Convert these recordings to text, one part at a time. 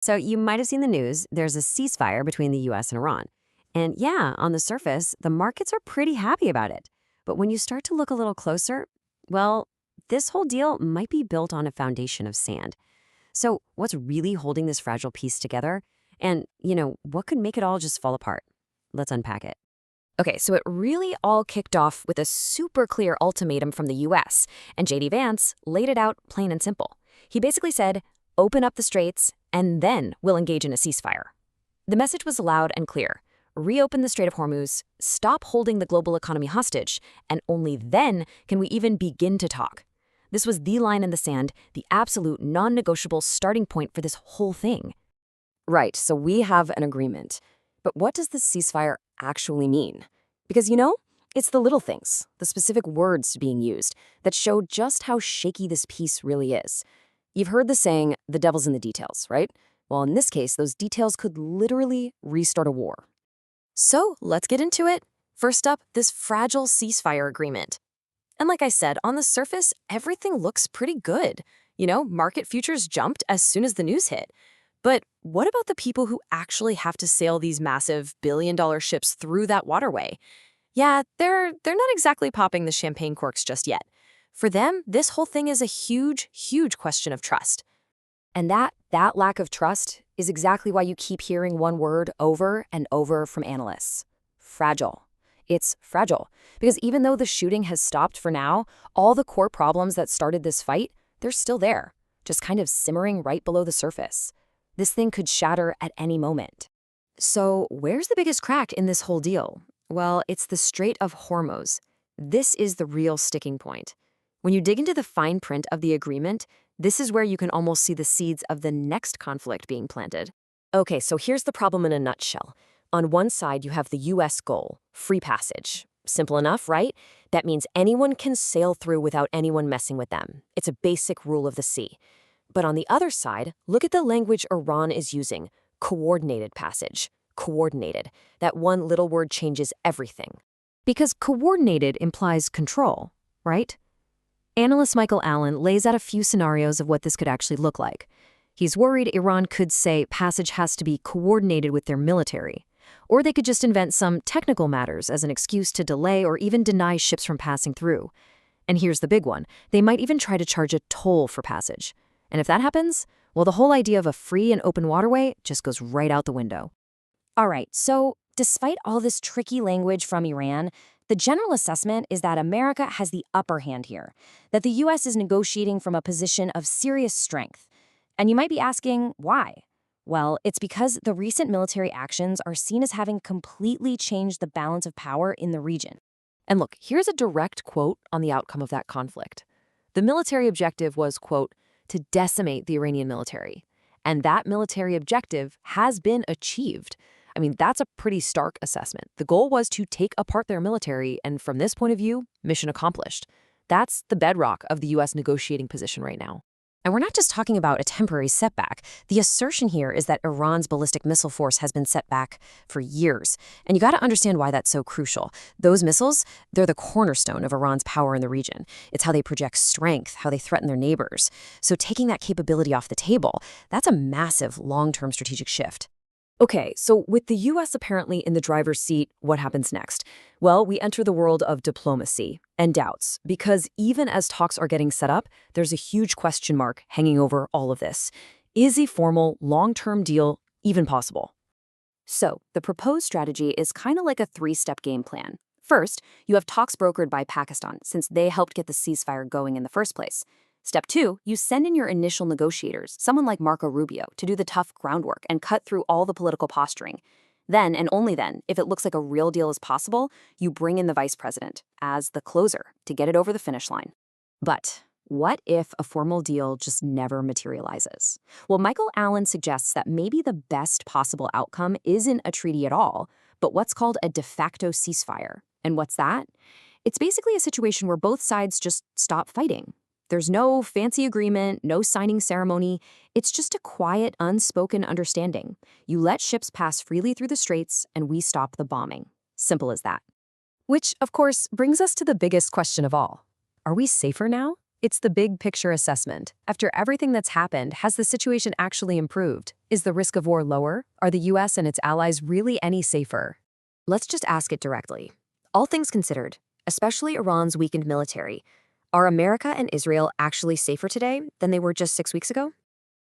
So you might have seen the news. There's a ceasefire between the US and Iran. And yeah, on the surface, the markets are pretty happy about it. But when you start to look a little closer, well, this whole deal might be built on a foundation of sand. So what's really holding this fragile piece together? And, what could make it all just fall apart? Let's unpack it. Okay, so it really all kicked off with a super clear ultimatum from the US, and JD Vance laid it out plain and simple. He basically said, open up the straits, and then we'll engage in a ceasefire. The message was loud and clear. Reopen the Strait of Hormuz, stop holding the global economy hostage, and only then can we even begin to talk. This was the line in the sand, the absolute non-negotiable starting point for this whole thing. Right, so we have an agreement. But what does this ceasefire actually mean? Because, it's the little things, the specific words being used, that show just how shaky this peace really is. You've heard the saying, the devil's in the details, right? Well, in this case, those details could literally restart a war. So let's get into it. First up, this fragile ceasefire agreement. And like I said, on the surface, everything looks pretty good. Market futures jumped as soon as the news hit. But what about the people who actually have to sail these massive billion-dollar ships through that waterway? Yeah, they're not exactly popping the champagne corks just yet. For them, this whole thing is a huge, huge question of trust. And that lack of trust is exactly why you keep hearing one word over and over from analysts. Fragile. It's fragile. Because even though the shooting has stopped for now, all the core problems that started this fight, they're still there, just kind of simmering right below the surface. This thing could shatter at any moment. So where's the biggest crack in this whole deal? Well, it's the Strait of Hormuz. This is the real sticking point. When you dig into the fine print of the agreement, this is where you can almost see the seeds of the next conflict being planted. Okay, so here's the problem in a nutshell. On one side, you have the US goal, free passage. Simple enough, right? That means anyone can sail through without anyone messing with them. It's a basic rule of the sea. But on the other side, look at the language Iran is using. Coordinated passage. Coordinated. That one little word changes everything. Because coordinated implies control, right? Analyst Michael Allen lays out a few scenarios of what this could actually look like. He's worried Iran could say passage has to be coordinated with their military. Or they could just invent some technical matters as an excuse to delay or even deny ships from passing through. And here's the big one. They might even try to charge a toll for passage. And if that happens, well, the whole idea of a free and open waterway just goes right out the window. All right, so despite all this tricky language from Iran, the general assessment is that America has the upper hand here, that the U.S. is negotiating from a position of serious strength. And you might be asking, why? Well, it's because the recent military actions are seen as having completely changed the balance of power in the region. And look, here's a direct quote on the outcome of that conflict. The military objective was, quote, to decimate the Iranian military. And that military objective has been achieved. I mean, that's a pretty stark assessment. The goal was to take apart their military, and from this point of view, mission accomplished. That's the bedrock of the U.S. negotiating position right now. And we're not just talking about a temporary setback. The assertion here is that Iran's ballistic missile force has been set back for years. And you got to understand why that's so crucial. Those missiles, they're the cornerstone of Iran's power in the region. It's how they project strength, how they threaten their neighbors. So taking that capability off the table, that's a massive long-term strategic shift. Okay, so with the U.S. apparently in the driver's seat, what happens next? Well, we enter the world of diplomacy and doubts, because even as talks are getting set up, there's a huge question mark hanging over all of this. Is a formal, long-term deal even possible? So, the proposed strategy is kind of like a three-step game plan. First, you have talks brokered by Pakistan, since they helped get the ceasefire going in the first place. Step 2, you send in your initial negotiators, someone like Marco Rubio, to do the tough groundwork and cut through all the political posturing. Then, and only then, if it looks like a real deal is possible, you bring in the vice president as the closer to get it over the finish line. But what if a formal deal just never materializes? Well, Michael Allen suggests that maybe the best possible outcome isn't a treaty at all, but what's called a de facto ceasefire. And what's that? It's basically a situation where both sides just stop fighting. There's no fancy agreement, no signing ceremony. It's just a quiet, unspoken understanding. You let ships pass freely through the straits, and we stop the bombing. Simple as that. Which, of course, brings us to the biggest question of all. Are we safer now? It's the big picture assessment. After everything that's happened, has the situation actually improved? Is the risk of war lower? Are the US and its allies really any safer? Let's just ask it directly. All things considered, especially Iran's weakened military, are America and Israel actually safer today than they were just 6 weeks ago?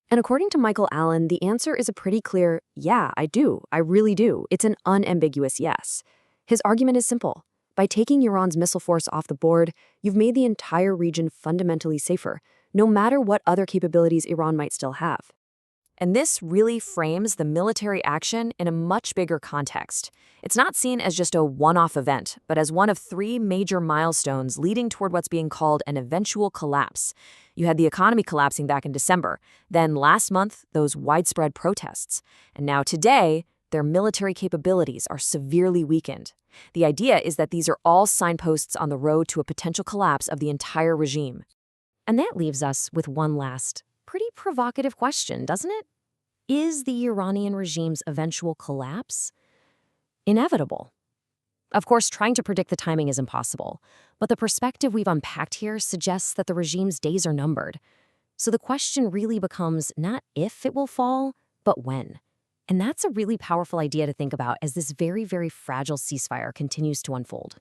And according to Michael Allen, the answer is a pretty clear, yeah, I do. I really do. It's an unambiguous yes. His argument is simple. By taking Iran's missile force off the board, you've made the entire region fundamentally safer, no matter what other capabilities Iran might still have. And this really frames the military action in a much bigger context. It's not seen as just a one-off event, but as one of 3 major milestones leading toward what's being called an eventual collapse. You had the economy collapsing back in December, then last month, those widespread protests. And now today, their military capabilities are severely weakened. The idea is that these are all signposts on the road to a potential collapse of the entire regime. And that leaves us with one last, pretty provocative question, doesn't it? Is the Iranian regime's eventual collapse inevitable? Of course, trying to predict the timing is impossible, but the perspective we've unpacked here suggests that the regime's days are numbered. So the question really becomes not if it will fall, but when. And that's a really powerful idea to think about as this very, very fragile ceasefire continues to unfold.